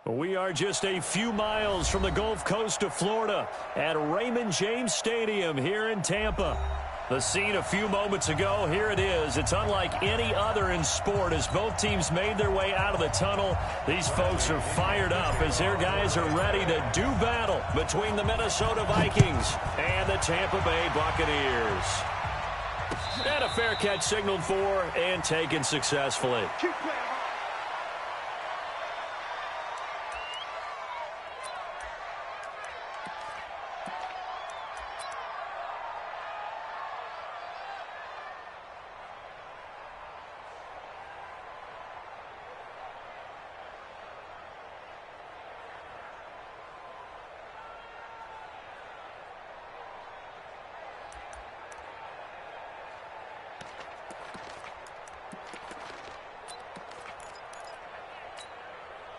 We are just a few miles from the Gulf Coast of Florida at Raymond James Stadium here in Tampa. The scene a few moments ago, here it is. It's unlike any other in sport as both teams made their way out of the tunnel. These folks are fired up as their guys are ready to do battle between the Minnesota Vikings and the Tampa Bay Buccaneers. And a fair catch signaled for and taken successfully.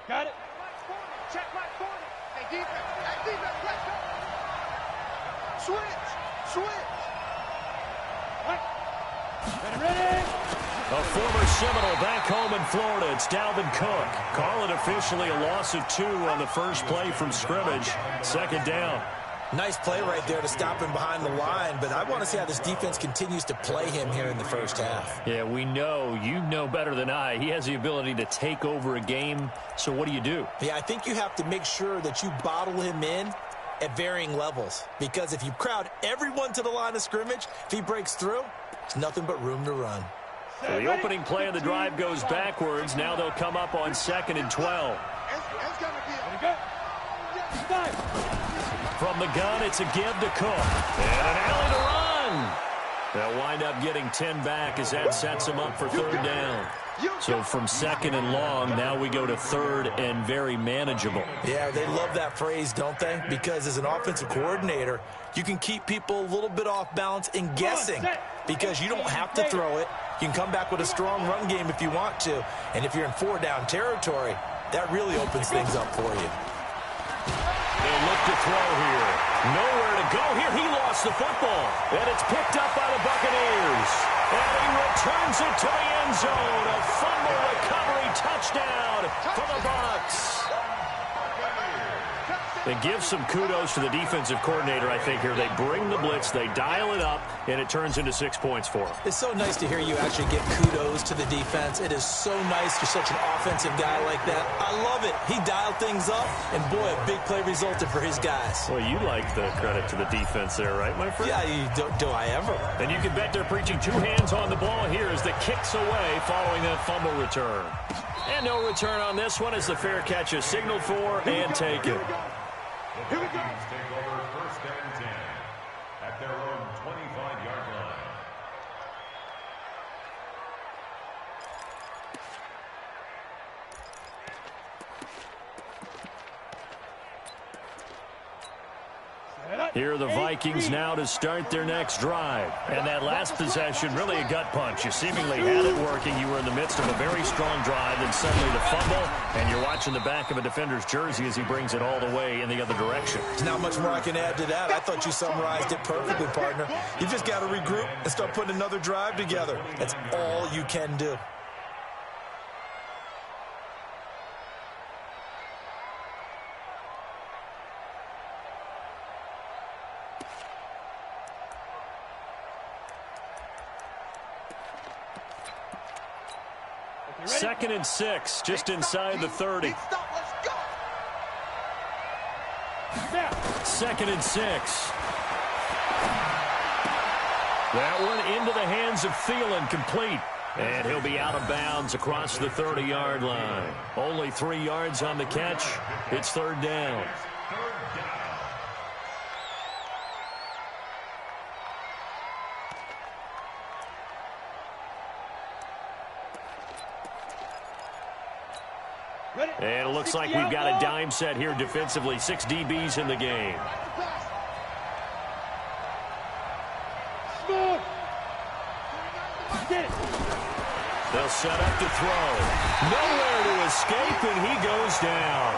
Got it. Check right 40. Hey, defense. Hey, defense. Let's go. Switch. Right. Ready. A former Seminole back home in Florida. It's Dalvin Cook. Call it officially a loss of 2 on the first play from scrimmage. Second down. Nice play right there to stop him behind the line, but I want to see how this defense continues to play him here in the first half. Yeah, we know. You know better than I. He has the ability to take over a game, so what do? Yeah, I think you have to make sure that you bottle him in at varying levels, because if you crowd everyone to the line of scrimmage, if he breaks through, there's nothing but room to run. So the opening play of the drive goes backwards. Now they'll come up on 2nd and 12. From the gun, it's a give to Cook. And an alley to run. They'll wind up getting 10 back as that sets them up for 3rd down. So from 2nd and long, now we go to 3rd and very manageable. Yeah, they love that phrase, don't they? Because as an offensive coordinator, you can keep people a little bit off balance and guessing because you don't have to throw it. You can come back with a strong run game if you want to. And if you're in 4-down territory, that really opens things up for you. They'll look to throw here. Nowhere to go here. He lost the football. And it's picked up by the Buccaneers. And he returns it to the end zone. A fumble recovery touchdown for the Bucs. They give some kudos to the defensive coordinator, I think, here. They bring the blitz, they dial it up, and it turns into 6 points for them. It's so nice to hear you actually give kudos to the defense. It is so nice you're such an offensive guy like that. I love it. He dialed things up, and boy, a big play resulted for his guys. Well, you like the credit to the defense there, right, my friend? Yeah, do I ever? And you can bet they're preaching 2 hands on the ball here as the kick's away following that fumble return. And no return on this one as the fair catch is signaled for and taken. The Vikings take over 1st and 10 at their own 25-yard line. Here are the Vikings now to start their next drive. And that last possession, really a gut punch. You seemingly had it working. You were in the midst of a very strong drive, then suddenly the fumble, and you're watching the back of a defender's jersey as he brings it all the way in the other direction. There's not much more I can add to that. I thought you summarized it perfectly, partner. You just got to regroup and start putting another drive together. That's all you can do. Second and 6, just inside the 30. 2nd and 6. That one into the hands of Thielen, complete. And he'll be out of bounds across the 30-yard line. Only 3 yards on the catch. It's 3rd down. And it looks like we've got a dime set here defensively. 6 DBs in the game. They'll set up to throw. Nowhere to escape, and he goes down.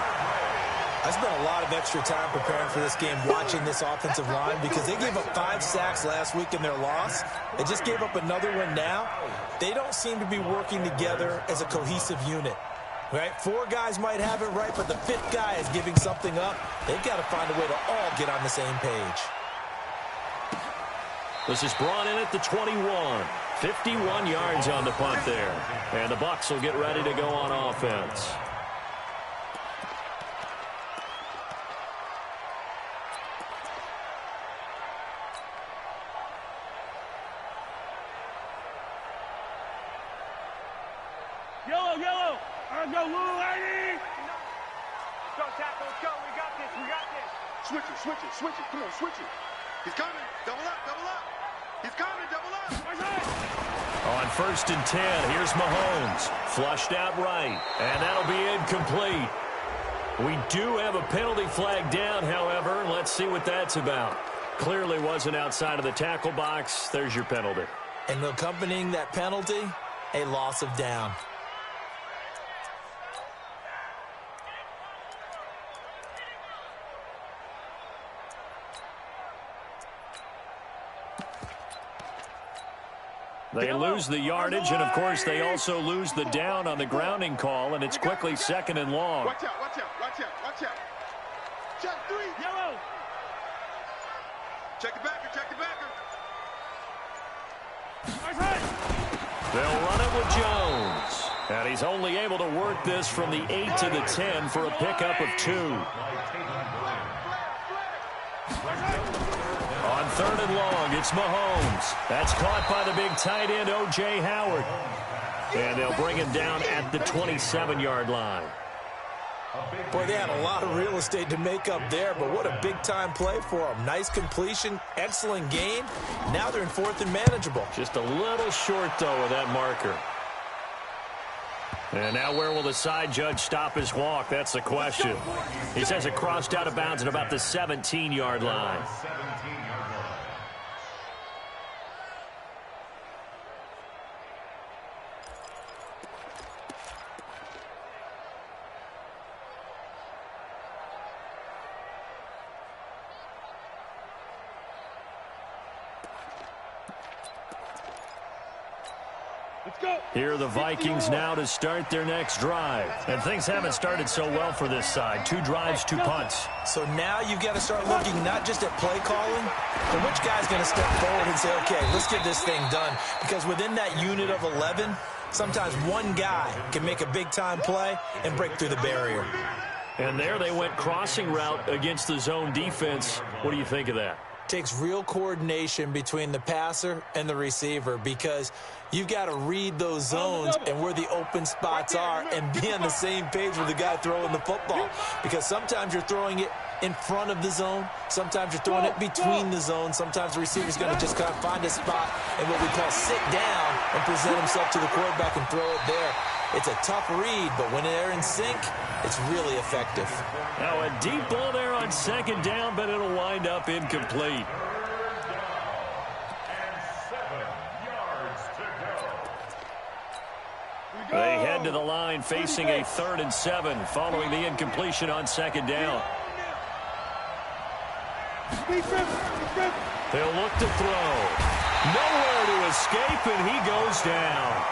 I spent a lot of extra time preparing for this game, watching this offensive line, because they gave up 5 sacks last week in their loss. They just gave up another one now. They don't seem to be working together as a cohesive unit. Right? 4 guys might have it right, but the 5th guy is giving something up. They've got to find a way to all get on the same page. This is brought in at the 21. 51 yards on the punt there. And the Bucs will get ready to go on offense. Yellow, yellow. Go, Lou, lady. Let's go, tackle. Let's go. We got this. We got this. Switch it, switch it, switch it. Come on, switch it. He's coming. Double up, double up. He's coming, double up. On 1st and 10, here's Mahomes. Flushed out right, and that'll be incomplete. We do have a penalty flag down, however. Let's see what that's about. Clearly wasn't outside of the tackle box. There's your penalty. And accompanying that penalty, a loss of down. They lose the yardage, and, of course, they also lose the down on the grounding call, and it's quickly 2nd and long. Watch out, watch out, watch out, watch out. Check 3. Yellow. Check the backer, check the backer. They'll run it with Jones. And he's only able to work this from the 8 to the 10 for a pickup of 2. On 3rd and long, it's Mahomes. That's caught by the big tight end, O.J. Howard. And they'll bring him down at the 27-yard line. Boy, they had a lot of real estate to make up there, but what a big-time play for them. Nice completion, excellent game. Now they're in 4th and manageable. Just a little short, though, of that marker. And now where will the side judge stop his walk? That's the question. He says it crossed out of bounds at about the 17-yard line. Here are the Vikings now to start their next drive. And things haven't started so well for this side. 2 drives, 2 punts. So now you've got to start looking not just at play calling, but which guy's going to step forward and say, okay, let's get this thing done. Because within that unit of 11, sometimes one guy can make a big-time play and break through the barrier. And there they went crossing route against the zone defense. What do you think of that? Takes real coordination between the passer and the receiver because you've got to read those zones and where the open spots are and be on the same page with the guy throwing the football. Because sometimes you're throwing it in front of the zone. Sometimes you're throwing it between the zones. Sometimes the receiver's going to just kind of find a spot and what we call sit down and present himself to the quarterback and throw it there. It's a tough read, but when they're in sync, it's really effective. Now a deep ball there on 2nd down, but it'll wind up incomplete. They head to the line facing a 3rd and 7 following the incompletion on 2nd down. They'll look to throw. Nowhere to escape, and he goes down.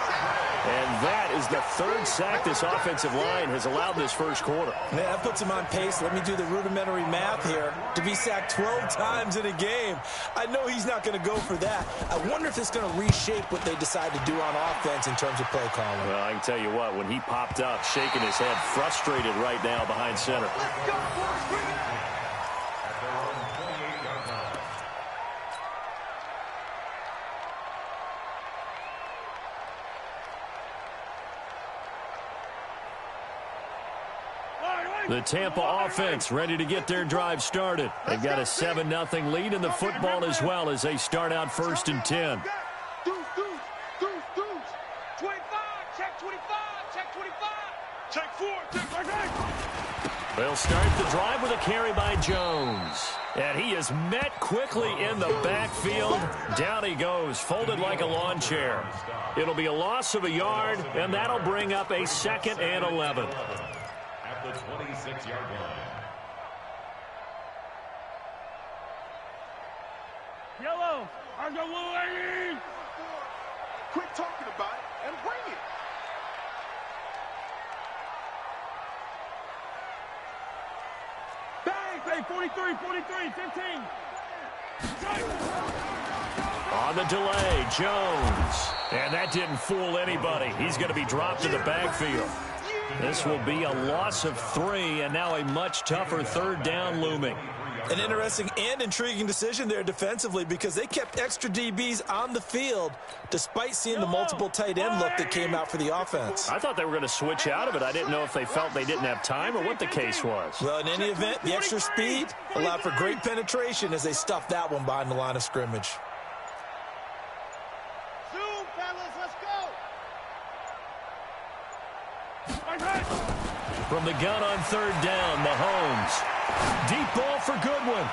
And that is the 3rd sack this offensive line has allowed this first quarter. Man, that puts him on pace. Let me do the rudimentary math here. To be sacked 12 times in a game. I know he's not going to go for that. I wonder if it's going to reshape what they decide to do on offense in terms of play calling. Well, I can tell you what, when he popped up, shaking his head, frustrated right now behind center. Let's go, boys. Bring it on. The Tampa offense ready to get their drive started. They've got a 7-0 lead in the football as well as they start out 1st and 10. Deuce. 25, check 25, check 25. Check 4, check 5. They'll start the drive with a carry by Jones. And he is met quickly in the backfield. Down he goes, folded like a lawn chair. It'll be a loss of a yard, and that'll bring up a 2nd and 11. At the 26-yard line. Yellow, I go lady. Quit talking about it and bring it. Hey, 43, 15. On the delay, Jones. And that didn't fool anybody. He's going to be dropped to the backfield. This will be a loss of 3, and now a much tougher third down looming. An interesting and intriguing decision there defensively because they kept extra DBs on the field despite seeing the multiple tight end look that came out for the offense. I thought they were going to switch out of it. I didn't know if they felt they didn't have time or what the case was. Well, in any event, the extra speed allowed for great penetration as they stuffed that one behind the line of scrimmage. Zoom, fellas, let's go. From the gun on third down, Mahomes. Deep ball for Goodwin.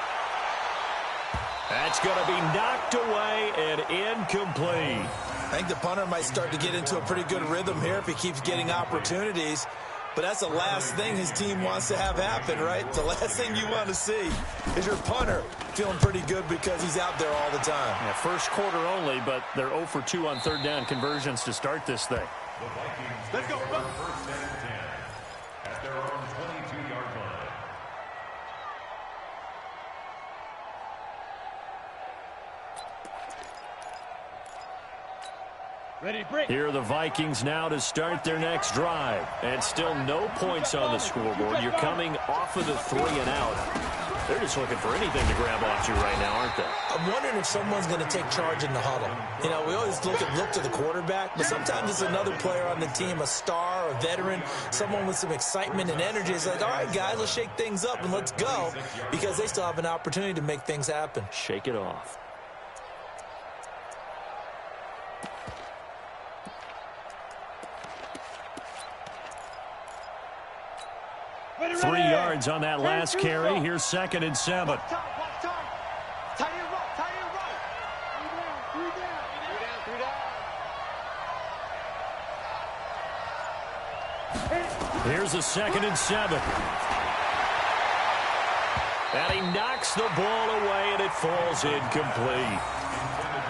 That's going to be knocked away and incomplete. I think the punter might start to get into a pretty good rhythm here if he keeps getting opportunities. But that's the last thing his team wants to have happen, right? The last thing you want to see is your punter feeling pretty good because he's out there all the time. Yeah, first quarter only, but they're 0 for 2 on third down conversions to start this thing. The Vikings let's go. First and 10 at their own 22-yard line. Here are the Vikings now to start their next drive. And still no points on the scoreboard. You're coming off of the 3 and out. They're just looking for anything to grab onto right now, aren't they? I'm wondering if someone's going to take charge in the huddle. You know, we always look to the quarterback, but sometimes it's another player on the team, a star, a veteran, someone with some excitement and energy. It's like, all right, guys, let's shake things up and let's go because they still have an opportunity to make things happen. Shake it off. 3 yards on that last carry. Here's 2nd and 7. Here's a 2nd and 7. And he knocks the ball away, and it falls incomplete.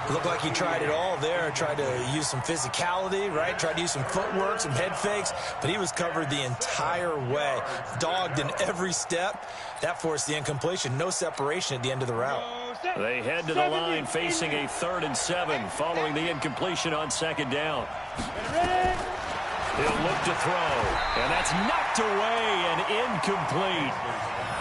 Looked like he tried it all there, tried to use some physicality, right? Tried to use some footwork, some head fakes, but he was covered the entire way, dogged in every step. That forced the incompletion, no separation at the end of the route. They head to the line facing a 3rd and 7 following the incompletion on 2nd down. He'll look to throw, and that's knocked away and incomplete.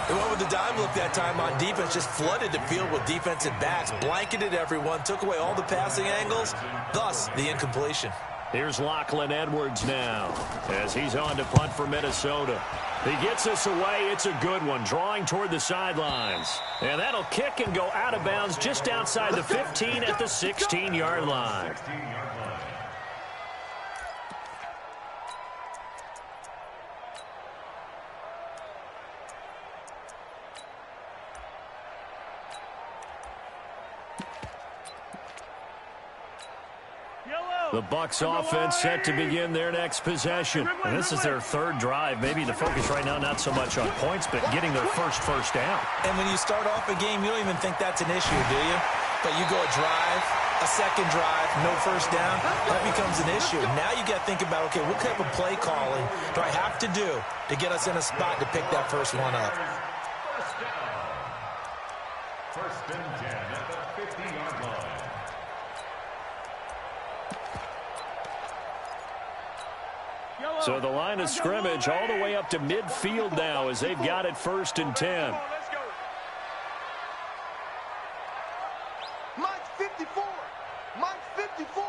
They went with the dime look that time on defense, just flooded the field with defensive backs, blanketed everyone, took away all the passing angles, thus the incompletion. Here's Lachlan Edwards now as he's on to punt for Minnesota. He gets us away. It's a good one, drawing toward the sidelines. And that'll kick and go out of bounds just outside the 15 at the 16-yard line. The Bucs offense set to begin their next possession. And this is their 3rd drive. Maybe the focus right now not so much on points, but getting their first down. And when you start off a game, you don't even think that's an issue, do you? But you go a drive, a 2nd drive, no first down, that becomes an issue. Now you got to think about, okay, what type of play calling do I have to do to get us in a spot to pick that first one up? First and 10 at the 50-yard line. So the line of scrimmage all the way up to midfield now as they've got it 1st and 10. Mike's 54. Mike's 54.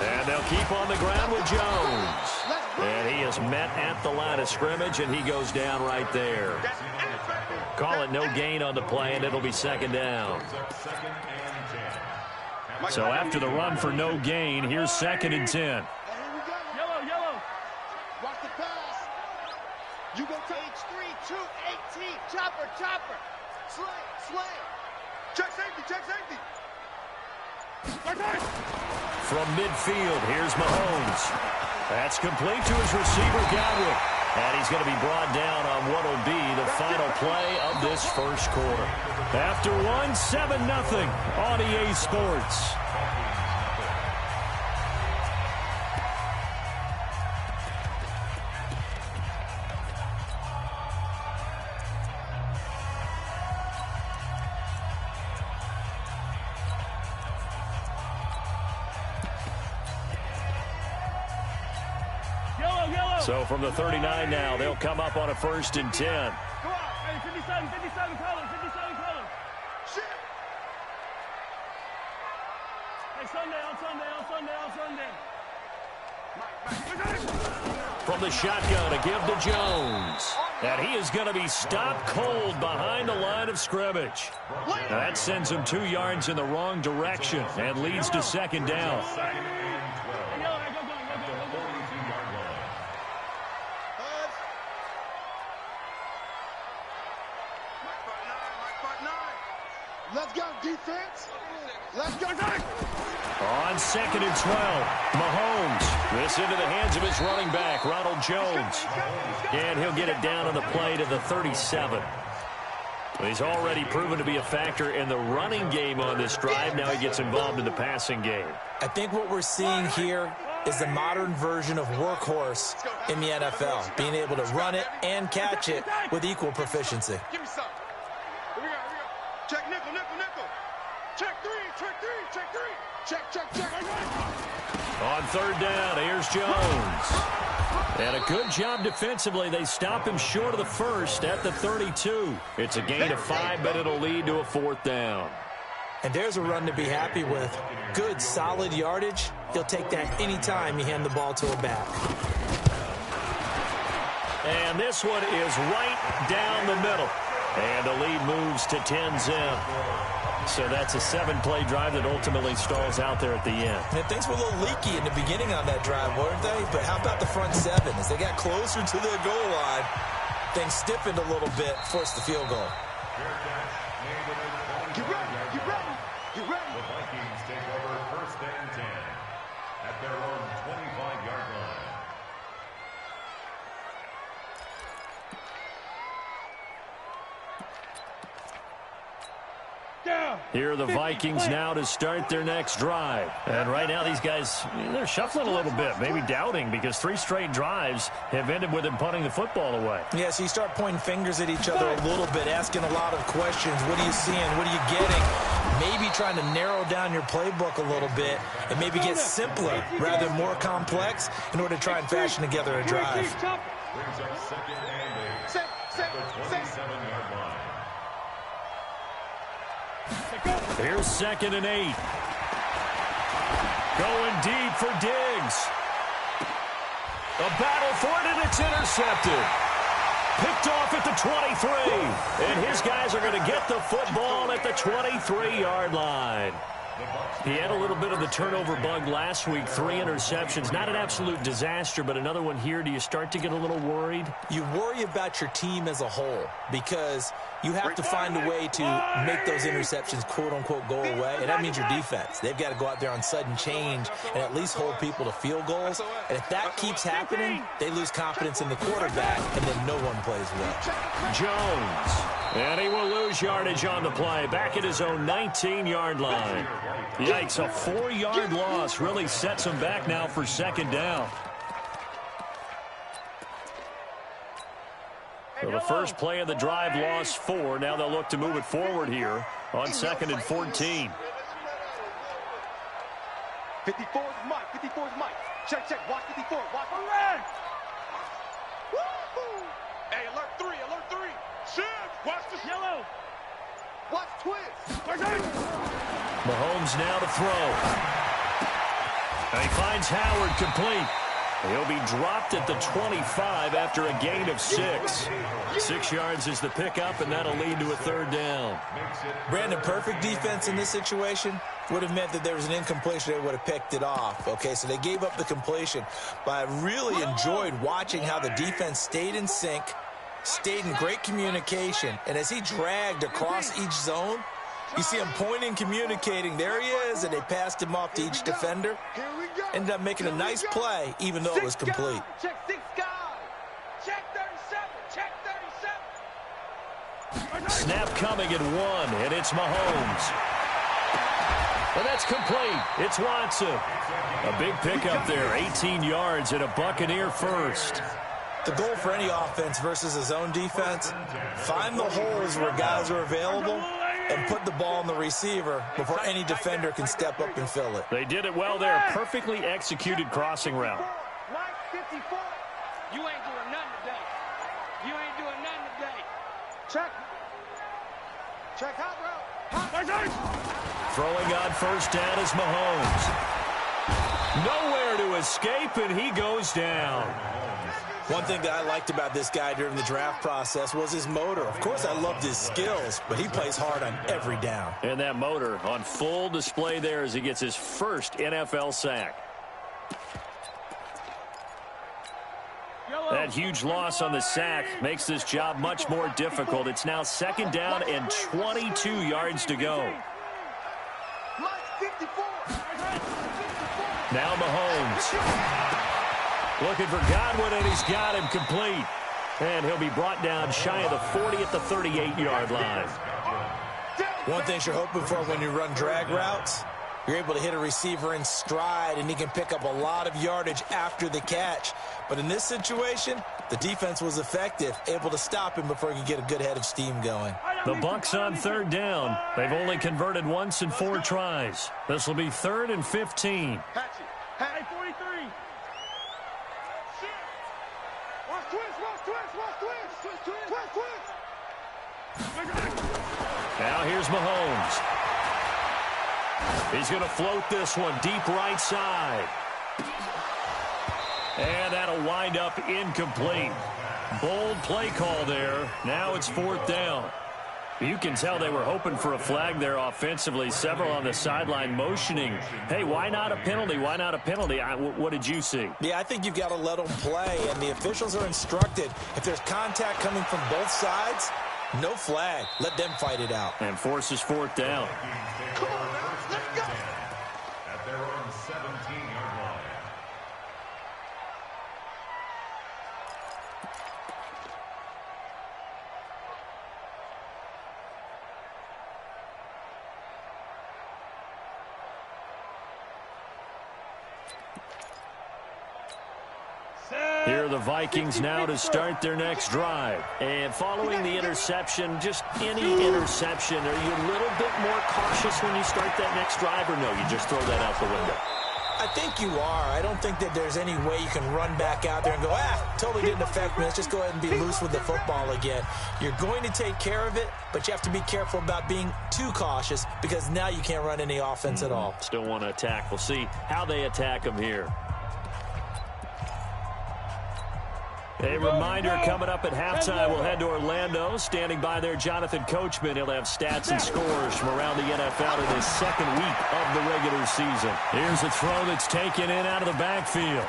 And they'll keep on the ground with Jones. And he is met at the line of scrimmage, and he goes down right there. Call it no gain on the play, and it'll be 2nd down. So after the run for no gain, here's 2nd and 10. You go to H3, 2, 18, chopper, slam. Check safety. From midfield, here's Mahomes. That's complete to his receiver, Gywu. And he's going to be brought down on what will be the final play of this first quarter. After 7-0 on EA Sports. So from the 39 now, they'll come up on a 1st and 10. Go out. Hey, 57 colors, 57 colors. Shit. Hey, Sunday. From the shotgun, a give to Jones. And he is going to be stopped cold behind the line of scrimmage. That sends him 2 yards in the wrong direction and leads to 2nd down. Let's go, defense. Let's go. On 2nd and 12, Mahomes. This into the hands of his running back, Ronald Jones. And he'll get it down on the play to the 37. He's already proven to be a factor in the running game on this drive. Now he gets involved in the passing game. I think what we're seeing here is the modern version of workhorse in the NFL, being able to run it and catch it with equal proficiency. Give me some. Here we go. Check nickel. Check three. Check. On 3rd down, here's Jones. And a good job defensively. They stop him short of the 1st at the 32. It's a gain of 5, but it'll lead to a 4th down. And there's a run to be happy with. Good, solid yardage. He'll take that anytime you hand the ball to a back. And this one is right down the middle. And the lead moves to 10-zip. So that's a 7-play drive that ultimately stalls out there at the end. And things were a little leaky in the beginning on that drive, weren't they? But how about the front 7? As they got closer to the goal line, things stiffened a little bit, forced the field goal. Get ready. The Vikings take over 1st and 10 at their own 25-yard line. Here are the Vikings now to start their next drive. And right now these guys, they're shuffling a little bit, maybe doubting, because 3 straight drives have ended with them punting the football away. Yeah, so you start pointing fingers at each other a little bit, asking a lot of questions. What are you seeing? What are you getting? Maybe trying to narrow down your playbook a little bit and maybe get simpler rather than more complex in order to try and fashion together a drive. Brings up 2nd and 8 at the 27-yard line. Here's 2nd and 8. Going deep for Diggs. A battle for it, and it's intercepted. Picked off at the 23. And his guys are going to get the football at the 23-yard line. He had a little bit of the turnover bug last week, 3 interceptions. Not an absolute disaster, but another one here. Do you start to get a little worried? You worry about your team as a whole because you have to find a way to make those interceptions, quote-unquote, go away, and that means your defense. They've got to go out there on sudden change and at least hold people to field goals. And if that keeps happening, they lose confidence in the quarterback, and then no one plays well. Jones. And he will lose yardage on the play, back at his own 19-yard line. Yikes, a 4-yard loss really sets him back now for 2nd down. So the first play of the drive lost 4. Now they'll look to move it forward here on 2nd and 14. 54 is Mike. Check. Watch 54. Watch. Woo! Hey, alert 3. Shit! Watch the yellow. Watch twist. Mahomes now to throw. And he finds Howard complete. He'll be dropped at the 25 after a gain of 6. 6 yards is the pickup, and that'll lead to a 3rd down. Brandon, perfect defense in this situation would have meant that there was an incompletion. They would have picked it off. Okay, so they gave up the completion. But I really enjoyed watching how the defense stayed in sync, stayed in great communication, and as he dragged across each zone, you see him pointing, communicating. There he is, and they passed him off to each defender. Ended up making a nice play, even though it was complete. Check 6 guys. Check 37. Snap coming at 1, and it's Mahomes. And that's complete. It's Watson. A big pickup there, 18 yards and a Buccaneer first. The goal for any offense versus his own defense, find the holes where guys are available and put the ball on the receiver before any defender can step up and fill it. They did it well there. Perfectly executed crossing route. Mike 54. You ain't doing nothing today. You ain't doing nothing today. Check. Check hot route. Throwing on first down is Mahomes. Nowhere to escape, and he goes down. One thing that I liked about this guy during the draft process was his motor. Of course, I loved his skills, but he plays hard on every down. And that motor on full display there as he gets his first NFL sack. That huge loss on the sack makes this job much more difficult. It's now second down and 22 yards to go. Now Mahomes. Looking for Godwin, and he's got him complete. And he'll be brought down shy of the 40 at the 38-yard line. One thing you're hoping for when you run drag routes, you're able to hit a receiver in stride, and he can pick up a lot of yardage after the catch. But in this situation, the defense was effective, able to stop him before he could get a good head of steam going. The Bucs on third down. They've only converted once in 4 tries. This will be 3rd and 15. Hey, 43. Watch twist. Now here's Mahomes. He's going to float this one deep right side. And that'll wind up incomplete. Bold play call there. Now it's 4th down. You can tell they were hoping for a flag there offensively. Several on the sideline motioning. Hey, why not a penalty? Why not a penalty? What did you see? Yeah, I think you've got to let them play, and the officials are instructed. If there's contact coming from both sides, no flag. Let them fight it out. And forces 4th down. Come on, man. Let's go. At their own 17-yard line. Here are the Vikings now to start their next drive. And following the interception, just any interception, are you a little bit more cautious when you start that next drive, or no, you just throw that out the window? I think you are. I don't think that there's any way you can run back out there and go, totally didn't affect me. Let's just go ahead and be loose with the football again. You're going to take care of it, but you have to be careful about being too cautious because now you can't run any offense at all. Still want to attack. We'll see how they attack them here. A reminder coming up at halftime. We'll head to Orlando. Standing by there, Jonathan Coachman. He'll have stats and scores from around the NFL in his 2nd week of the regular season. Here's a throw that's taken in out of the backfield.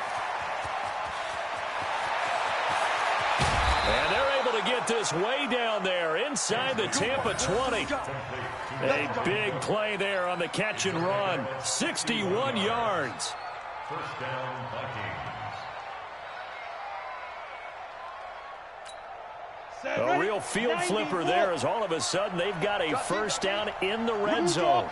And they're able to get this way down there inside the Tampa 20. A big play there on the catch and run. 61 yards. First down, Vikings. A real field flipper there as all of a sudden they've got a first down in the red zone.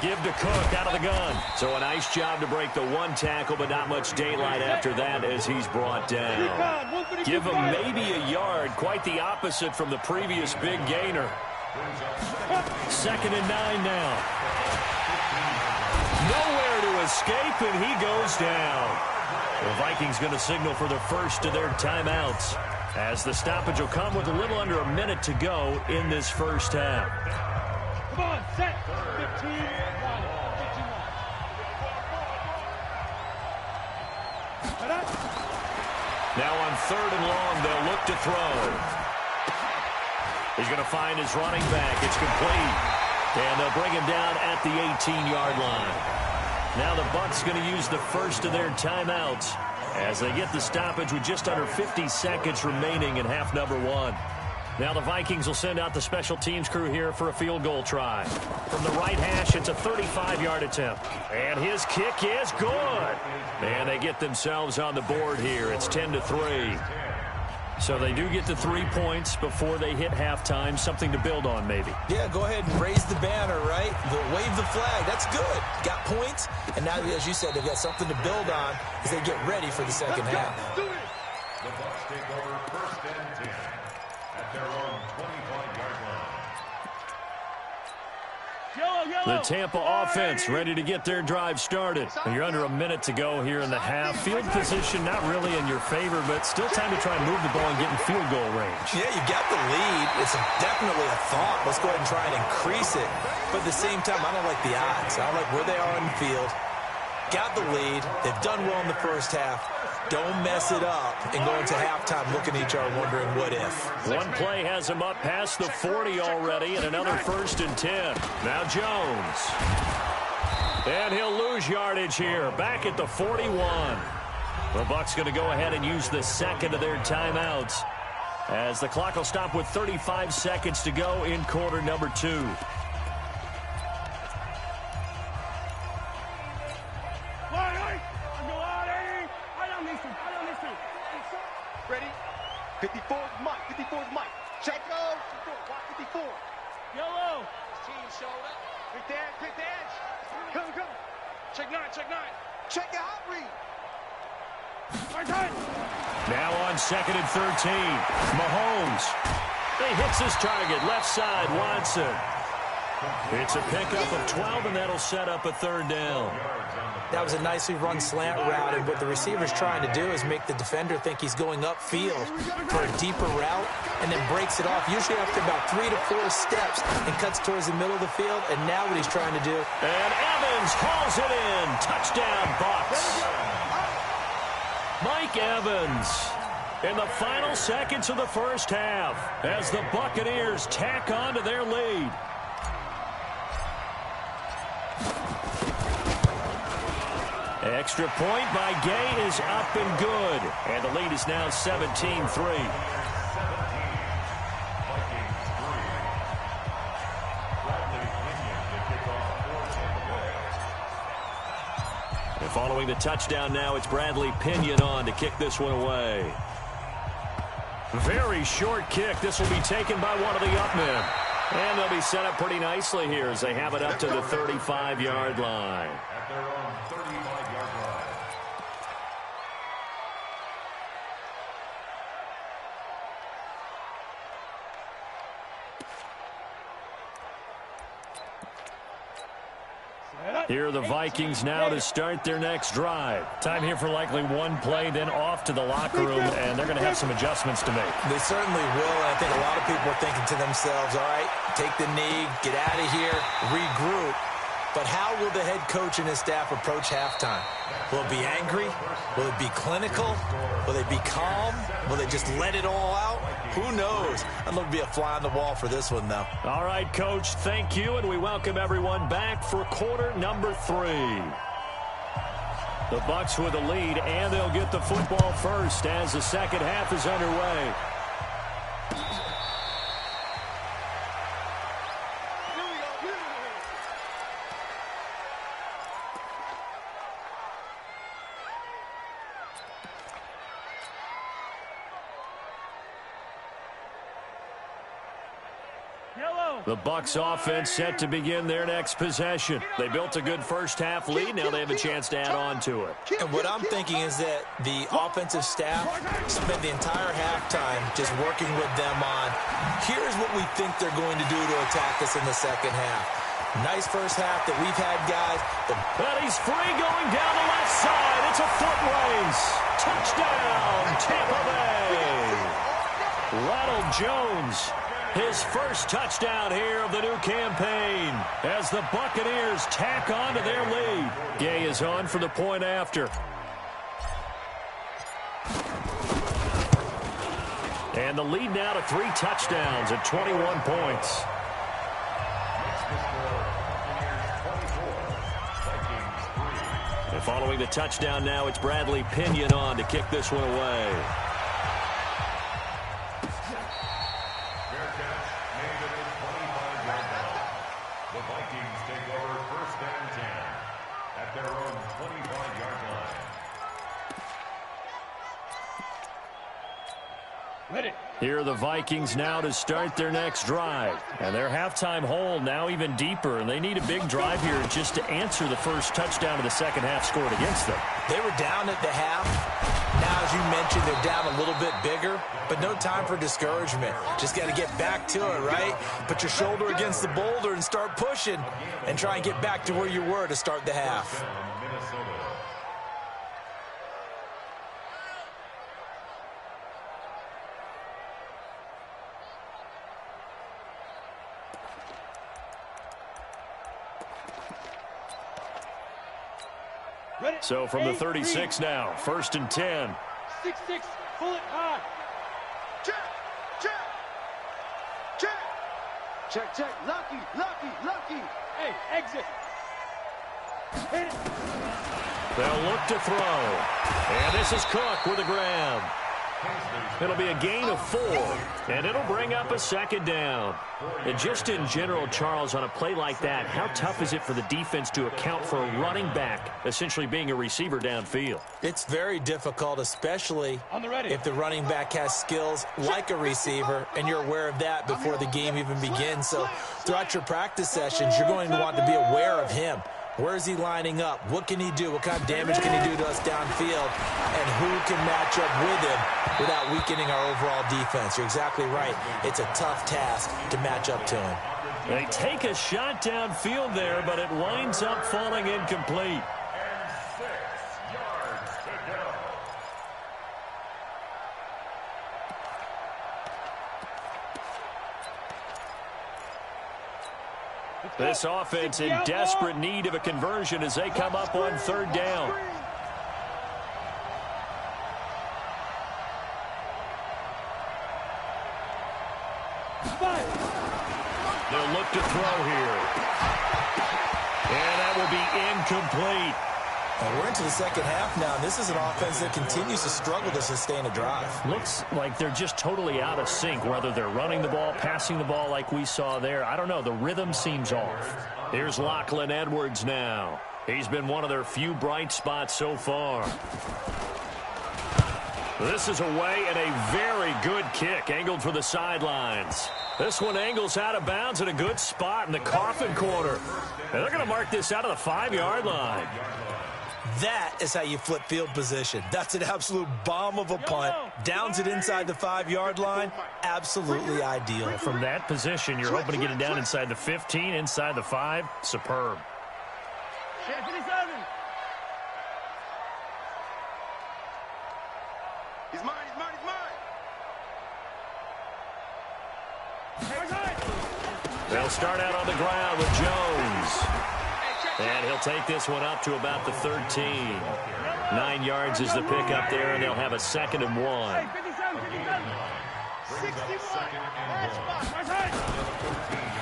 Give to Cook out of the gun. So a nice job to break the 1 tackle, but not much daylight after that as he's brought down. Give him maybe a yard, quite the opposite from the previous big gainer. 2nd and 9 now. Nowhere to escape, and he goes down. The Vikings going to signal for the first of their timeouts as the stoppage will come with a little under a minute to go in this first half. Come on, set. 15, 51. Now on 3rd and long, they'll look to throw. He's going to find his running back. It's complete. And they'll bring him down at the 18-yard line. Now the Bucs going to use the first of their timeouts as they get the stoppage with just under 50 seconds remaining in half number 1. Now the Vikings will send out the special teams crew here for a field goal try. From the right hash, it's a 35-yard attempt. And his kick is good. And they get themselves on the board here. It's 10-3. So they do get the 3 points before they hit halftime. Something to build on, maybe. Yeah, go ahead and raise the banner, right? Wave the flag. That's good. Got points. And now, as you said, they've got something to build on as they get ready for the second half. The Bucs take over 1st and 10 at their own 25-yard line. The Tampa offense ready to get their drive started. You're under a minute to go here in the half. Field position not really in your favor, but still time to try and move the ball and get in field goal range. Yeah, you got the lead. It's definitely a thought. Let's go ahead and try and increase it. But at the same time, I don't like the odds. I don't like where they are on the field. Got the lead. They've done well in the first half. Don't mess it up and go into halftime looking at each other wondering what if. One play has him up past the 40 already, and another 1st and 10. Now Jones. And he'll lose yardage here, back at the 41. The Bucs going to go ahead and use the second of their timeouts, as the clock will stop with 35 seconds to go in quarter number 2. Ready? 54 is Mike. 54 is Mike. Check go. 54. Yellow. Team showed up. Quick dance. Quick dance. Come. Check 9. Check 9. Check the hot read. Now on 2nd and 13. Mahomes. He hits his target. Left side, Watson. It's a pickup of 12, and that'll set up a 3rd down. That was a nicely run slant route, and what the receiver's trying to do is make the defender think he's going upfield for a deeper route and then breaks it off, usually after about 3 to 4 steps, and cuts towards the middle of the field. And now what he's trying to do. And Evans hauls it in. Touchdown, Bucs. Mike Evans in the final seconds of the first half as the Buccaneers tack on to their lead. Extra point by Gay is up and good. And the lead is now 17-3. And following the touchdown now, it's Bradley Pinion on to kick this one away. Very short kick. This will be taken by one of the up men. And they'll be set up pretty nicely here as they have it up to the 35-yard line. At their own 35-yard line. Here are the Vikings now to start their next drive. Time here for likely one play, then off to the locker room, and they're going to have some adjustments to make. They certainly will, and I think a lot of people are thinking to themselves, all right, take the knee, get out of here, regroup. But how will the head coach and his staff approach halftime? Will it be angry? Will it be clinical? Will they be calm? Will they just let it all out? Who knows? I'd love to be a fly on the wall for this one, though. All right, Coach, thank you, and we welcome everyone back for quarter number 3. The Bucs with the lead, and they'll get the football first as the second half is underway. The Bucs offense set to begin their next possession. They built a good first half lead. Now they have a chance to add on to it. And what I'm thinking is that the offensive staff spent the entire halftime just working with them on, here's what we think they're going to do to attack us in the second half. Nice first half that we've had, guys. But he's free going down the left side. It's a foot race. Touchdown, Tampa Bay. Ronald Jones. His first touchdown here of the new campaign as the Buccaneers tack on to their lead. Gay is on for the point after. And the lead now to 3 touchdowns at 21 points. And following the touchdown now, it's Bradley Pinion on to kick this one away. The Vikings take over 1st and 10 at their own 25-yard line. Ready. Here are the Vikings now to start their next drive. And their halftime hole now even deeper, and they need a big drive here just to answer the first touchdown of the second half scored against them. They were down at the half. Now, as you mentioned they're down a little bit bigger, but no time for discouragement. Just got to get back to it, right? Put your shoulder against the boulder and start pushing and try and get back to where you were to start the half. So from the 36 now, 1st and 10. 6-6, pull it high. Check, check, check, check, check. Lucky, lucky, lucky. Hey, exit. Hit it. They'll look to throw. And this is Cook with a grab. It'll be a gain of 4, and it'll bring up a 2nd down. And just in general, Charles, on a play like that, how tough is it for the defense to account for a running back essentially being a receiver downfield? It's very difficult, especially if the running back has skills like a receiver, and you're aware of that before the game even begins. So throughout your practice sessions, you're going to want to be aware of him. Where is he lining up? What can he do? What kind of damage can he do to us downfield? And who can match up with him without weakening our overall defense? You're exactly right. It's a tough task to match up to him. They take a shot downfield there, but it winds up falling incomplete. This offense in desperate need of a conversion as they come up on 3rd down. They'll look to throw here. And that will be incomplete. And we're into the 2nd half now, and this is an offense that continues to struggle to sustain a drive. Looks like they're just totally out of sync, whether they're running the ball, passing the ball like we saw there. I don't know. The rhythm seems off. Here's Lachlan Edwards now. He's been one of their few bright spots so far. This is away and a very good kick, angled for the sidelines. This one angles out of bounds at a good spot in the coffin corner. And they're going to mark this out of the 5-yard line. That is how you flip field position. That's an absolute bomb of a punt. Downs it inside the 5-yard line. Absolutely ideal. From that position, you're hoping to get it down inside the 15, inside the 5. Superb. He's mine, he's mine, he's mine. They'll start out on the ground with Jones. And he'll take this one up to about the 13. 9 yards is the pickup there, and they'll have a 2nd and 1.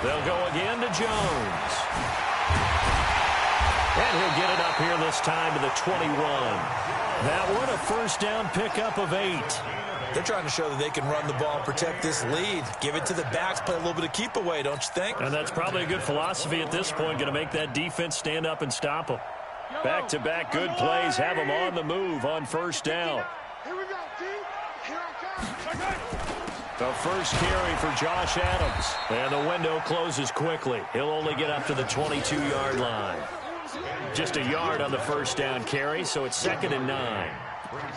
They'll go again to Jones. And he'll get it up here this time to the 21. That one a 1st down pickup of 8. They're trying to show that they can run the ball and protect this lead. Give it to the backs, play a little bit of keep away, don't you think? And that's probably a good philosophy at this point, going to make that defense stand up and stop them. Back-to-back good plays have them on the move on 1st down. Here we go, D. Here I come. The first carry for Josh Adams. And the window closes quickly. He'll only get up to the 22-yard line. Just a yard on the 1st down carry, so it's 2nd and 9.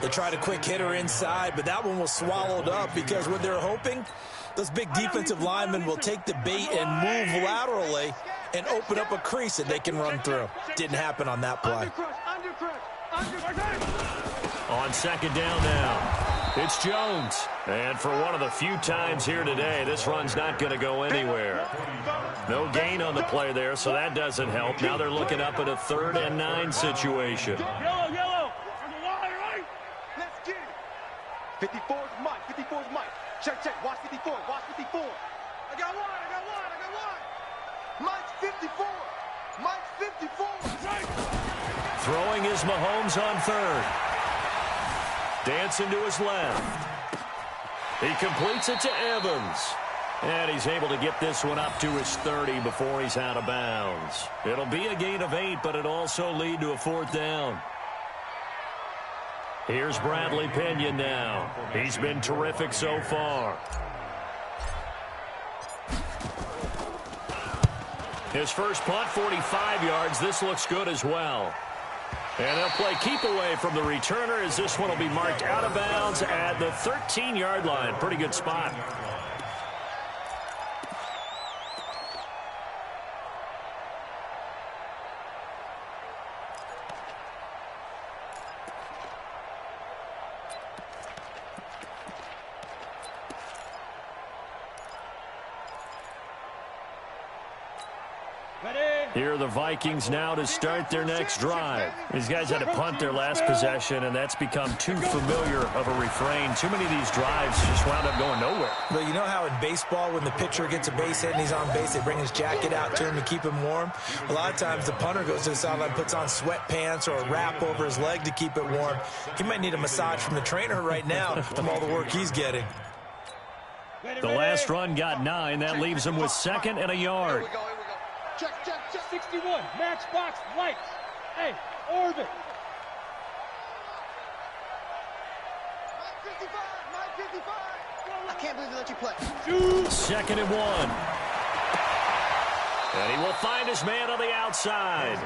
They tried a quick hitter inside, but that one was swallowed up because what they're hoping, those big defensive linemen will take the bait and move laterally and open up a crease that they can run through. Didn't happen on that play. On 2nd down now, it's Jones. And for one of the few times here today, this run's not going to go anywhere. No gain on the play there, so that doesn't help. Now they're looking up at a 3rd and 9 situation. Yellow, yellow. 54's Mike, 54's Mike. Check, check, watch 54, watch 54. I got one. Mike's 54. Mike's 54. Throwing is Mahomes on 3rd. Dancing to his left. He completes it to Evans. And he's able to get this one up to his 30 before he's out of bounds. It'll be a gain of 8, but it'll also lead to a 4th down. Here's Bradley Pinion now. He's been terrific so far. His first punt, 45 yards. This looks good as well. And they'll play keep away from the returner as this one will be marked out of bounds at the 13-yard line. Pretty good spot. Here are the Vikings now to start their next drive. These guys had to punt their last possession, and that's become too familiar of a refrain. Too many of these drives just wound up going nowhere. Well, you know how in baseball, when the pitcher gets a base hit and he's on base, they bring his jacket out to him to keep him warm? A lot of times the punter goes to the sideline, puts on sweatpants or a wrap over his leg to keep it warm. He might need a massage from the trainer right now from all the work he's getting. The last run got 9. That leaves him with 2nd and a yard. Check. 61, matchbox, lights. Hey, orbit. 55. I can't believe they let you play. 2nd and 1. And he will find his man on the outside.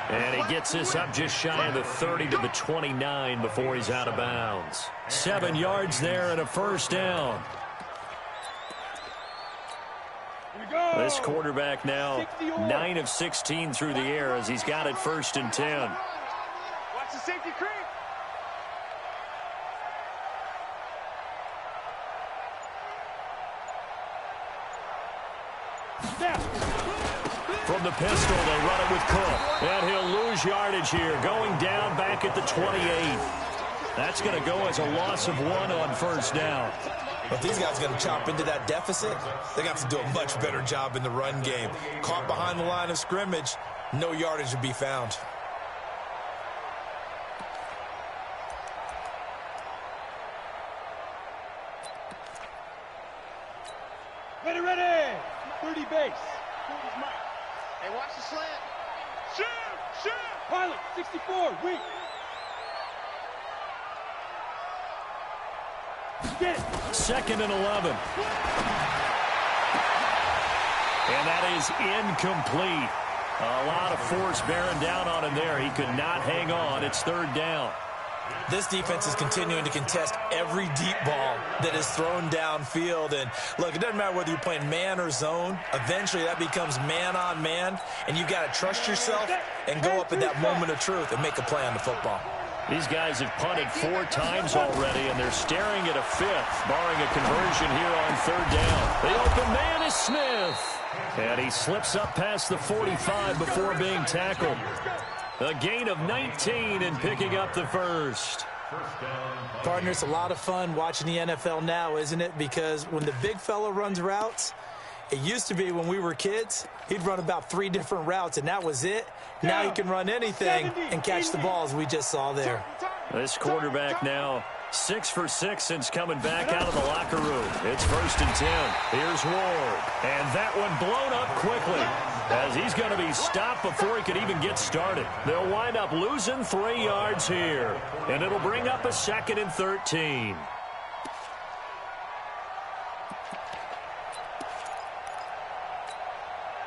And he gets this up just shy of the 30 to the 29 before he's out of bounds. 7 yards there and a first down. This quarterback now 9 of 16 through the air as he's got it 1st and 10. Watch the safety creep. From the pistol, they run it with Cook. And he'll lose yardage here, going down back at the 28. That's going to go as a loss of 1 on 1st down. If these guys are going to chop into that deficit, they got to do a much better job in the run game. Caught behind the line of scrimmage, no yardage to be found. Ready. 30 base. Hey, watch the slant. Shoot. Pilot, 64, weak. Get it. 2nd and 11. And that is incomplete. A lot of force bearing down on him there. He could not hang on. It's 3rd down. This defense is continuing to contest every deep ball that is thrown downfield. And, look, it doesn't matter whether you're playing man or zone. Eventually, that becomes man-on-man, and you've got to trust yourself and go up at that moment of truth and make a play on the football. These guys have punted 4 times already, and they're staring at a 5th, barring a conversion here on 3rd down. The open man is Smith. And he slips up past the 45 before being tackled. A gain of 19 and picking up the 1st. Partner, it's a lot of fun watching the NFL now, isn't it? Because when the big fella runs routes, it used to be when we were kids, he'd run about 3 different routes, and that was it. Now he can run anything and catch the balls we just saw there. This quarterback now 6 for 6 since coming back out of the locker room. It's 1st and 10. Here's Ward. And that one blown up quickly as he's going to be stopped before he could even get started. They'll wind up losing 3 yards here. And it'll bring up a 2nd and 13.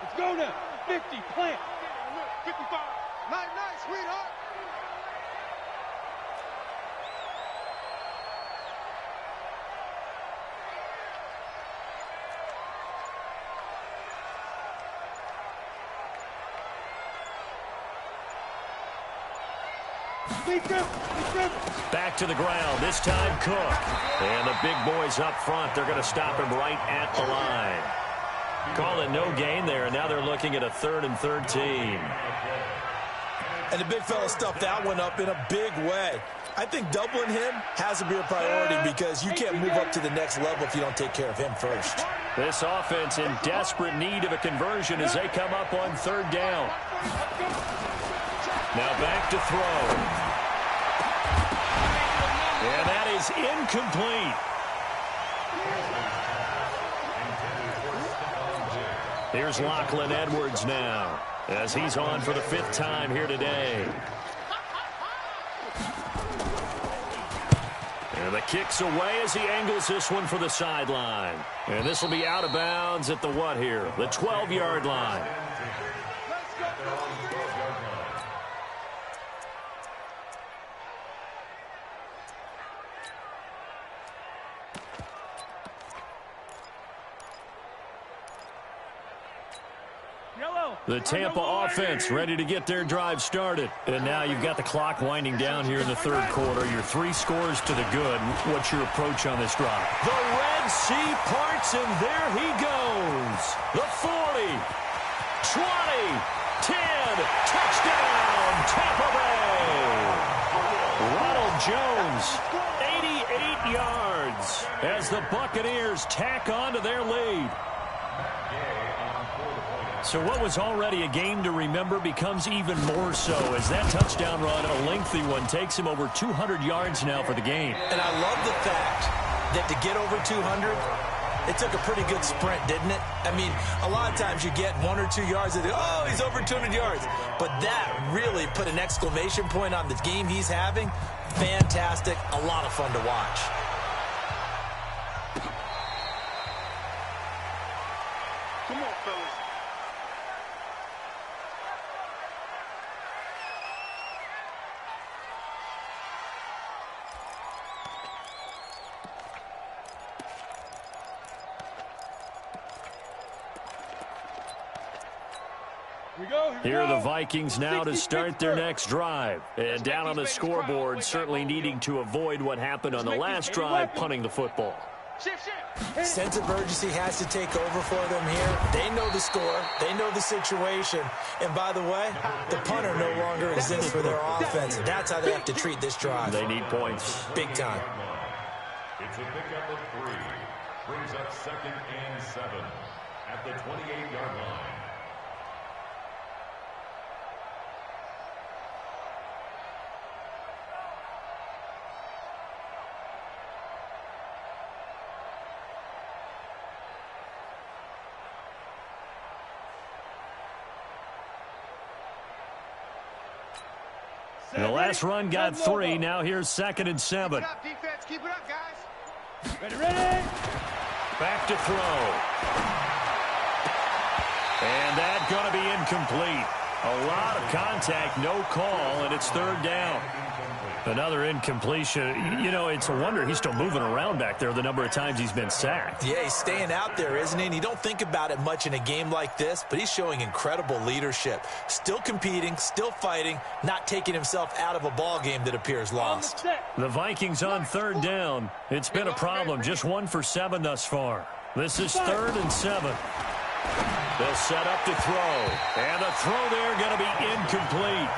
Let's go now. 50, plant. 55. Nice, sweetheart. Back to the ground, this time Cook. And the big boys up front, they're going to stop him right at the line. Call it no gain there, and now they're looking at a 3rd and 13. And the big fella stuffed that one up in a big way. I think doubling him has to be a priority because you can't move up to the next level if you don't take care of him first. This offense in desperate need of a conversion as they come up on 3rd down. Now back to throw. And that is incomplete. Here's Lachlan Edwards now as he's on for the 5th time here today. And the kick's away as he angles this one for the sideline. And this will be out of bounds at the what here? The 12-yard line. The Tampa offense ready to get their drive started. And now you've got the clock winding down here in the third quarter. Your 3 scores to the good. What's your approach on this drive? The Red Sea parts, and there he goes. The 40, 20, 10, touchdown, Tampa Bay. Ronald Jones, 88 yards as the Buccaneers tack on to their lead. So what was already a game to remember becomes even more so as that touchdown run, a lengthy one, takes him over 200 yards now for the game. And I love the fact that to get over 200, it took a pretty good sprint, didn't it? I mean, a lot of times you get 1 or 2 yards and oh, he's over 200 yards. But that really put an exclamation point on the game he's having. Fantastic. A lot of fun to watch. Come on, fellas. Here are the Vikings now to start their next drive. And down on the scoreboard, certainly needing to avoid what happened on the last drive, punting the football. Sense of urgency has to take over for them here. They know the score. They know the situation. And by the way, the punter no longer exists for their offense. That's how they have to treat this drive. They need points. Big time. It's a pickup of 3. Brings up 2nd and 7 at the 28-yard line. The last run got 3. Now here's 2nd and 7. Keep it up, defense. Keep it up, guys. Ready. Back to throw. And that's going to be incomplete. A lot of contact, no call, and it's 3rd down. Another incompletion. You know, it's a wonder he's still moving around back there the number of times he's been sacked. Yeah, he's staying out there, isn't he? And you don't think about it much in a game like this, but he's showing incredible leadership. Still competing, still fighting, not taking himself out of a ball game that appears lost. The Vikings on 3rd down. It's been a problem. Just 1 for 7 thus far. This is 3rd and 7. They'll set up to throw. And a throw there going to be incomplete.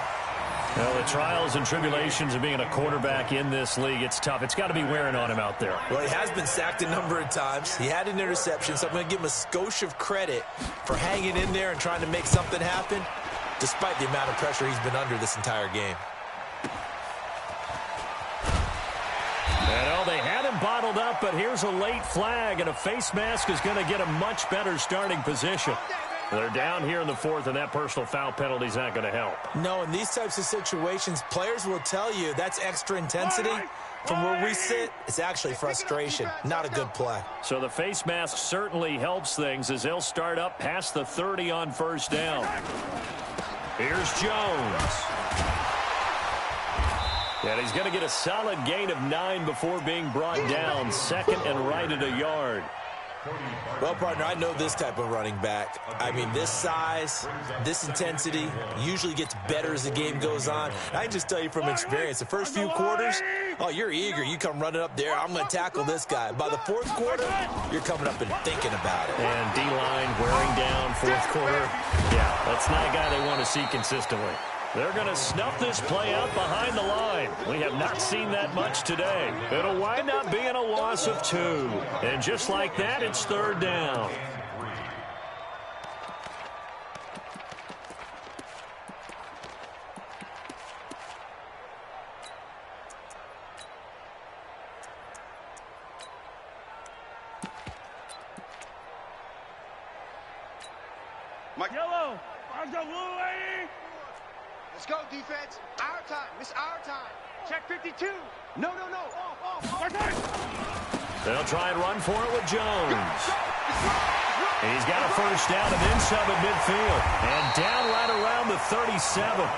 Well, the trials and tribulations of being a quarterback in this league, it's tough. It's got to be wearing on him out there. Well, he has been sacked a number of times. He had an interception, so I'm going to give him a skosh of credit for hanging in there and trying to make something happen, despite the amount of pressure he's been under this entire game. And they had him bottled up, but here's a late flag, and a face mask is going to get a much better starting position. They're down here in the 4th, and that personal foul penalty is not going to help. No, in these types of situations, players will tell you that's extra intensity. From where we sit, it's actually frustration. Not a good play. So the face mask certainly helps things as they'll start up past the 30 on 1st down. Here's Jones. And he's going to get a solid gain of 9 before being brought down. 2nd and right at a yard. Well, partner, I know this type of running back. I mean, this size, this intensity usually gets better as the game goes on. I can just tell you from experience, the first few quarters, oh, you're eager. You come running up there, I'm going to tackle this guy. By the 4th quarter, you're coming up and thinking about it. And D-line wearing down 4th quarter. Yeah, that's not a guy they want to see consistently. They're going to snuff this play out behind the line. We have not seen that much today. It'll wind up being a loss of 2. And just like that, it's 3rd down. Yellow. I got blue, lady. Let's go, defense. Our time. It's our time. Check 52. No. They'll try and run for it with Jones. He's got a 1st down and then some at midfield. And down right around the 37.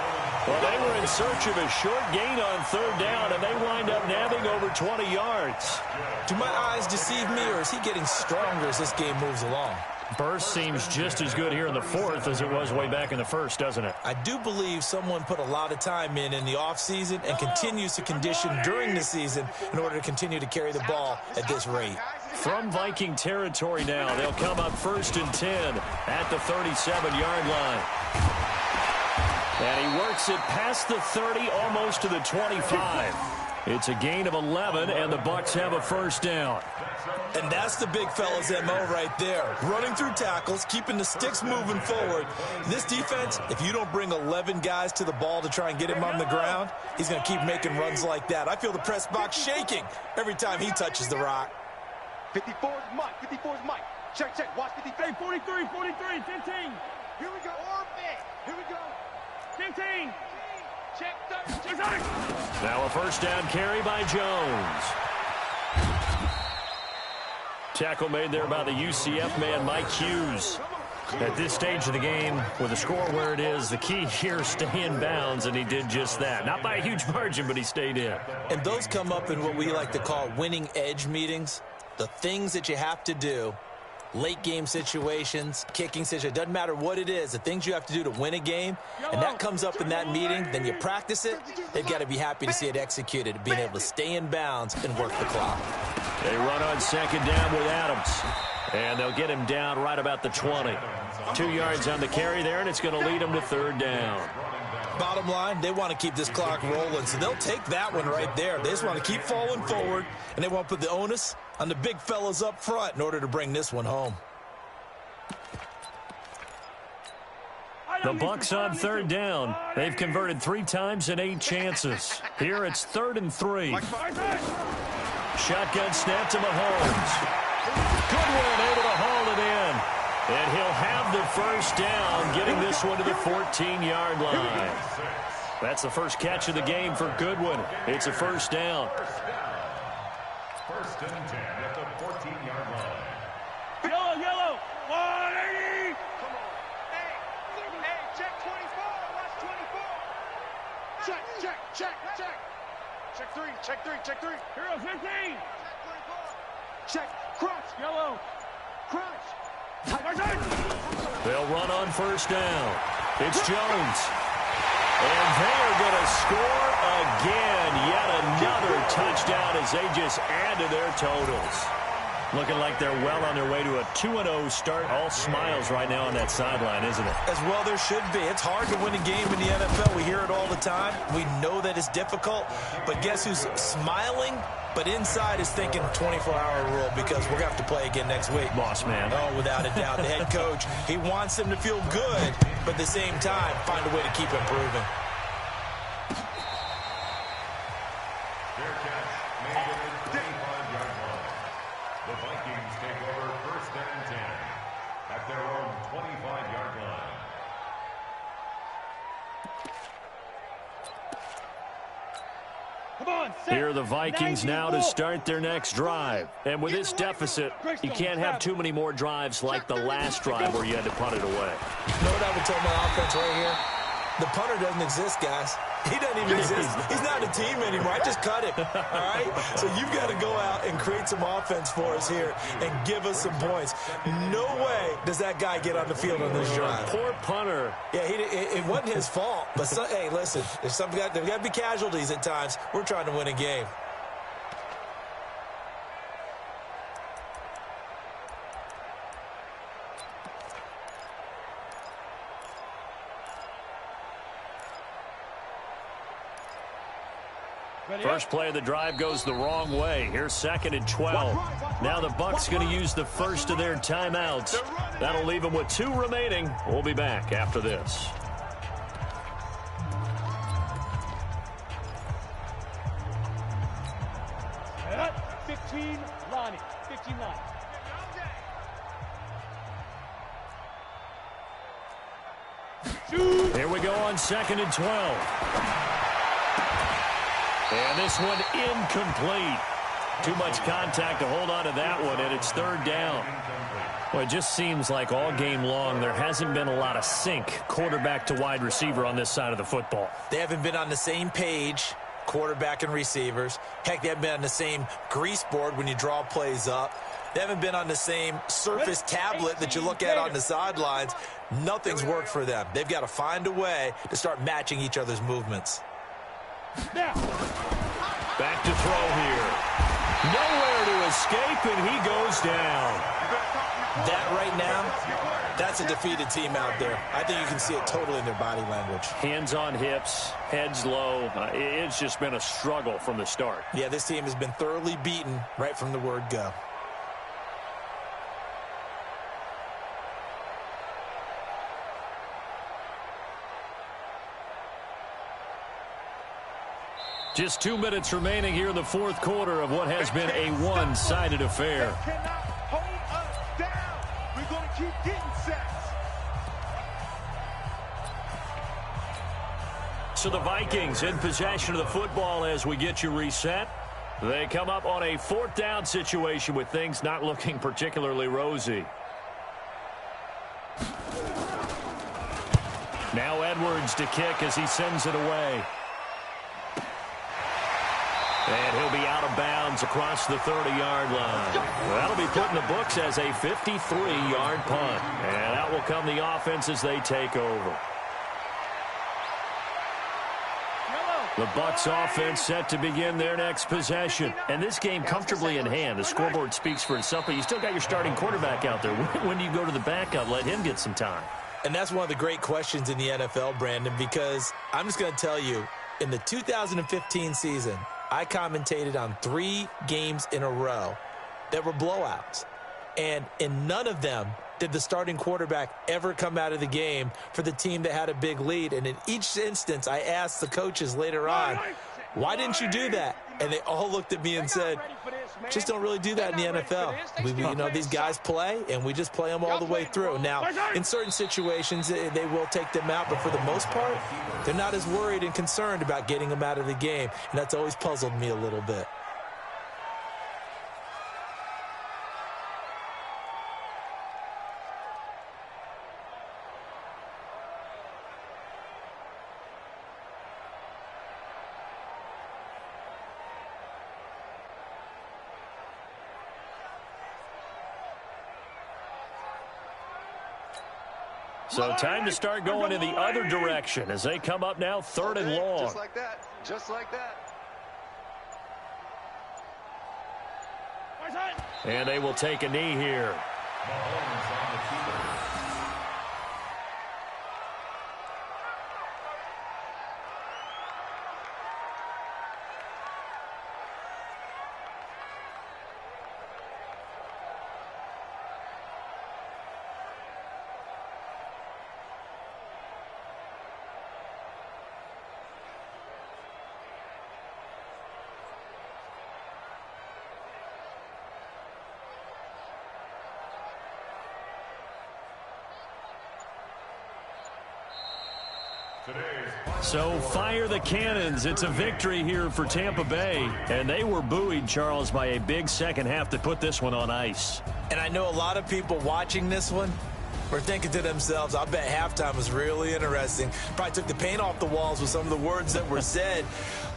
Well, they were in search of a short gain on 3rd down, and they wind up nabbing over 20 yards. Do my eyes deceive me, or is he getting stronger as this game moves along? Burst seems just as good here in the fourth as it was way back in the first, doesn't it? I do believe someone put a lot of time in the offseason and continues to condition during the season in order to continue to carry the ball at this rate. From Viking territory now, they'll come up 1st and 10 at the 37-yard line. And he works it past the 30, almost to the 25. It's a gain of 11, and the Bucs have a first down. And that's the big fella's MO right there. Running through tackles, keeping the sticks moving forward. This defense, if you don't bring 11 guys to the ball to try and get him on the ground, he's going to keep making runs like that. I feel the press box shaking every time he touches the rock. 54 is Mike. 54 is Mike. Check, check. Watch 53. Hey, 43, 43, 15. Here we go. Orbit. Here we go. 15. Check 30. Now a first down carry by Jones. Tackle made there by the UCF man, Mike Hughes. At this stage of the game, with the score where it is, the key here is stay in bounds, and he did just that. Not by a huge margin, but he stayed in. And those come up in what we like to call winning edge meetings. The things that you have to do, late game situations, kicking situations, doesn't matter what it is, the things you have to do to win a game, and that comes up in that meeting, then you practice it, they've got to be happy to see it executed, being able to stay in bounds and work the clock. They run on second down with Adams, and they'll get him down right about the 20. 2 yards on the carry there, and it's going to lead him to third down. Bottom line, they want to keep this clock rolling, so they'll take that one right there. They just want to keep falling forward, and they want to put the onus on the big fellas up front in order to bring this one home. The Bucs on third down. They've converted 3 times in 8 chances. Here it's 3rd and 3. Shotgun snap to Mahomes. Goodwin able to haul it in. And he'll have the first down, getting this one to the 14-yard line. That's the first catch of the game for Goodwin. It's a first down. 1st and 10 at the 14-yard line. Yellow, yellow. 180. Come on. Hey, check 24. Watch 24. Check, check, check, check. Check 3, check 3, check 3. Here goes 15. Check, crunch. Yellow. Crunch. They'll run on first down. It's Jones. And they are going to score again. Yet another touchdown as they just add to their totals. Looking like they're well on their way to a 2-0 start. All smiles right now on that sideline, isn't it? As well there should be. It's hard to win a game in the NFL. We hear it all the time. We know that it's difficult. But guess who's smiling? But inside is thinking 24-hour rule because we're going to have to play again next week. Boss man. Oh, without a doubt. The head coach, he wants them to feel good, but at the same time, find a way to keep improving. Their catch made at the 25-yard line. The Vikings take over 1st and 10 at their own 25-yard line. Come on, set. Here are the Vikings now to start their next drive. And with this deficit, you can't have too many more drives like the last drive where you had to punt it away. You know what I would tell my offense right here? The punter doesn't exist, guys. He doesn't even exist. He's not a team anymore. I just cut him, all right? So you've got to go out and create some offense for us here and give us some points. No way does that guy get on the field on this drive. Poor punter. Yeah, it wasn't his fault. But, hey, listen, there's got to be casualties at times. We're trying to win a game. First play of the drive goes the wrong way. Here's 2nd and 12. Now the Bucs going to use the first of their timeouts. That'll leave them with 2 remaining. We'll be back after this. At 15, Lonnie. 15, Lonnie. Here we go on 2nd and 12. And this one incomplete. Too much contact to hold on to that one, and it's 3rd down. Well, it just seems like all game long there hasn't been a lot of sync quarterback to wide receiver on this side of the football. They haven't been on the same page, quarterback and receivers. Heck, they haven't been on the same grease board when you draw plays up. They haven't been on the same Surface tablet that you look at on the sidelines. Nothing's worked for them. They've got to find a way to start matching each other's movements. Back to throw here. Nowhere to escape, and he goes down. That right now, that's a defeated team out there. I think you can see it totally in their body language. Hands on hips, heads low. It's just been a struggle from the start. Yeah, this team has been thoroughly beaten right from the word go. Just 2 minutes remaining here in the fourth quarter of what has been a one-sided affair. They cannot hold us down. We're going to keep getting sacks. So the Vikings in possession of the football as we get you reset. They come up on a fourth down situation with things not looking particularly rosy. Now Edwards to kick as he sends it away. And he'll be out of bounds across the 30-yard line. That'll be put in the books as a 53-yard punt. And out will come the offense as they take over. The Bucs offense set to begin their next possession. And this game comfortably in hand. The scoreboard speaks for itself, but you still got your starting quarterback out there. When do you go to the backup? Let him get some time. And that's one of the great questions in the NFL, Brandon, because I'm just going to tell you, in the 2015 season, I commentated on 3 games in a row that were blowouts. And in none of them did the starting quarterback ever come out of the game for the team that had a big lead. And in each instance, I asked the coaches later on, why didn't you do that? And they all looked at me and said, just don't really do that in the NFL. These guys play, and we just play them all the way through. Now, in certain situations, they will take them out, but for the most part, they're not as worried and concerned about getting them out of the game, and that's always puzzled me a little bit. So time to start going in the other direction as they come up now 3rd and long. Just like that. Just like that. And they will take a knee here. So fire the cannons. It's a victory here for Tampa Bay. And they were buoyed, Charles, by a big second half to put this one on ice. And I know a lot of people watching this one were thinking to themselves, I bet halftime was really interesting. Probably took the paint off the walls with some of the words that were said.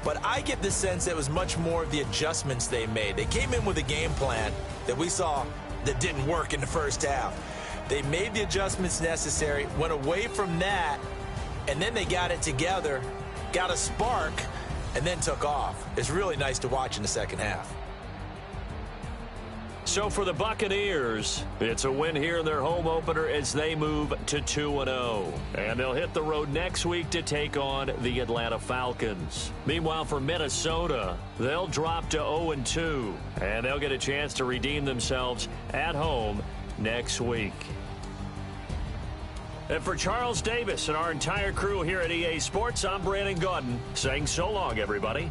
But I get the sense that it was much more of the adjustments they made. They came in with a game plan that we saw that didn't work in the first half. They made the adjustments necessary, went away from that, and then they got it together, got a spark, and then took off. It's really nice to watch in the second half. So for the Buccaneers, it's a win here in their home opener as they move to 2-0. And they'll hit the road next week to take on the Atlanta Falcons. Meanwhile, for Minnesota, they'll drop to 0-2. And they'll get a chance to redeem themselves at home next week. And for Charles Davis and our entire crew here at EA Sports, I'm Brandon Gaudin saying so long, everybody.